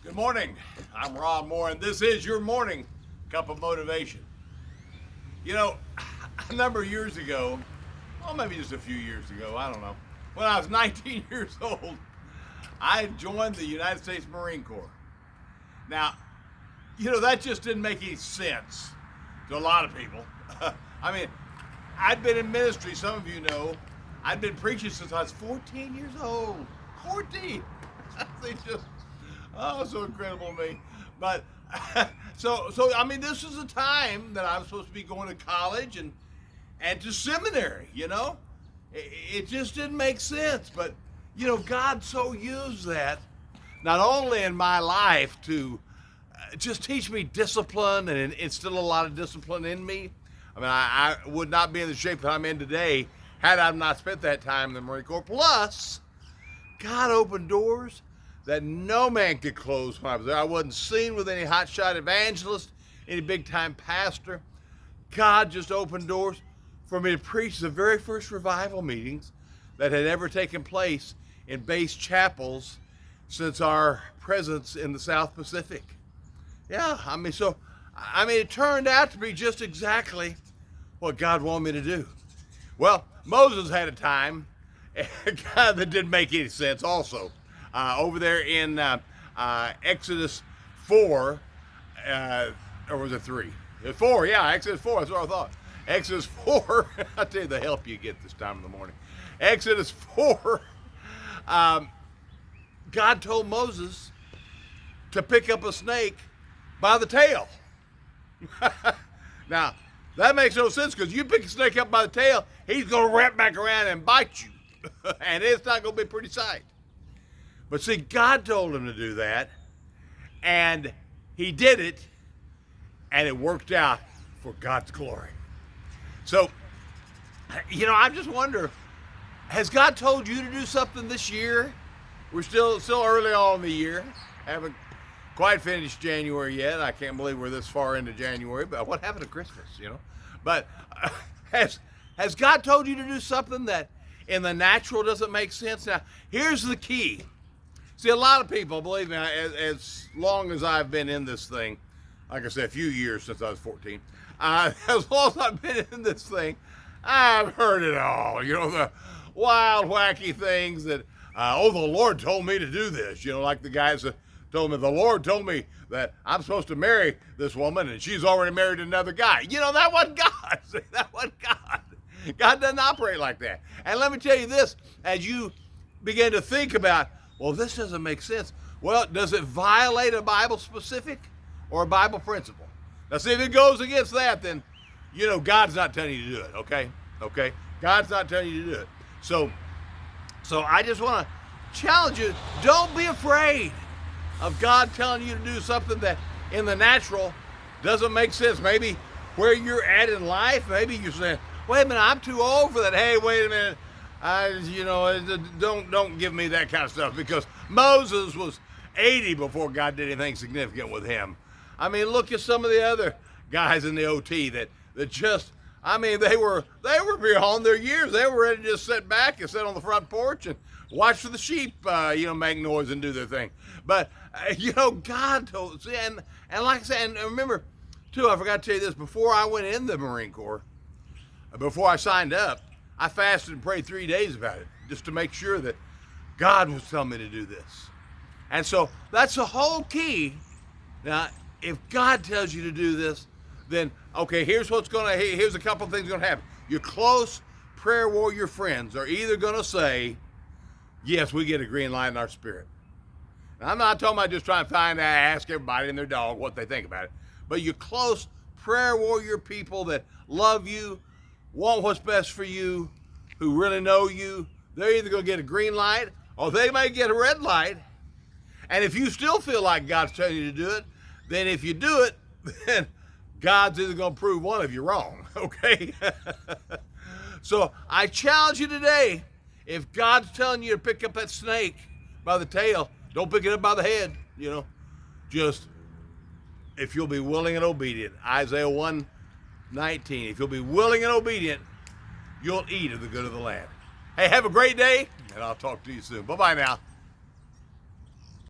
Good morning. I'm Rob Moore, and this is your morning cup of motivation. You know, a number of years ago, well, maybe just a few years ago, I don't know, when I was 19 years old, I joined the United States Marine Corps. Now, that just didn't make any sense to a lot of people. I mean, I'd been in ministry, some of you know. I'd been preaching since I was 14 years old. 14! They just, so incredible to me. But, so I mean, this is a time that I was supposed to be going to college and to seminary, It just didn't make sense. But, God so used that, not only in my life to just teach me discipline and instill a lot of discipline in me. I mean, I would not be in the shape that I'm in today had I not spent that time in the Marine Corps. Plus, God opened doors that no man could close when I was there. I wasn't seen with any hotshot evangelist, any big-time pastor. God just opened doors for me to preach the very first revival meetings that had ever taken place in base chapels since our presence in the South Pacific. Yeah, it turned out to be just exactly what God wanted me to do. Well, Moses had a time that didn't make any sense also. Over there in Exodus 4, or was it 3? 4, yeah, Exodus 4, that's what I thought. Exodus 4, I'll tell you the help you get this time in the morning. Exodus 4, God told Moses to pick up a snake by the tail. Now, that makes no sense because you pick a snake up by the tail, he's going to wrap back around and bite you. And it's not going to be a pretty sight. But see, God told him to do that, and he did it, and it worked out for God's glory. So, I just wonder, has God told you to do something this year? We're still early on in the year. Haven't quite finished January yet. I can't believe we're this far into January, but what happened to Christmas, But has God told you to do something that in the natural doesn't make sense? Now, here's the key. See, a lot of people, believe me, as long as I've been in this thing, like I said, a few years since I was 14, as long as I've been in this thing, I've heard it all. The wild, wacky things that, the Lord told me to do this. Like the guys that told me, the Lord told me that I'm supposed to marry this woman and she's already married another guy. That wasn't God. See, that wasn't God. God doesn't operate like that. And let me tell you this, as you begin to think about, well, this doesn't make sense. Well, does it violate a Bible specific or a Bible principle? Now, see, if it goes against that, then, God's not telling you to do it, okay? Okay? God's not telling you to do it. So I just want to challenge you, don't be afraid of God telling you to do something that in the natural doesn't make sense. Maybe where you're at in life, maybe you're saying, wait a minute, I'm too old for that. Hey, wait a minute. Don't give me that kind of stuff, because Moses was 80 before God did anything significant with him. I mean, look at some of the other guys in the OT that just, they were beyond their years. They were ready to just sit back and sit on the front porch and watch for the sheep, make noise and do their thing. But, God told, see, and like I said, and remember, too, I forgot to tell you this, before I went in the Marine Corps, before I signed up, I fasted and prayed 3 days about it, just to make sure that God was telling me to do this. And so that's the whole key. Now, if God tells you to do this, then, okay, here's a couple of things going to happen. Your close prayer warrior friends are either going to say, yes, we get a green light in our spirit. Now, I'm not talking about just trying to ask everybody and their dog what they think about it. But your close prayer warrior people that love you, want what's best for you, who really know you, they're either going to get a green light or they may get a red light. And if you still feel like God's telling you to do it, then if you do it, then God's either going to prove one of you wrong, okay? So I challenge you today, if God's telling you to pick up that snake by the tail, don't pick it up by the head, Just, if you'll be willing and obedient, Isaiah 1:19, if you'll be willing and obedient, you'll eat of the good of the land. Hey, have a great day, and I'll talk to you soon. Bye-bye now.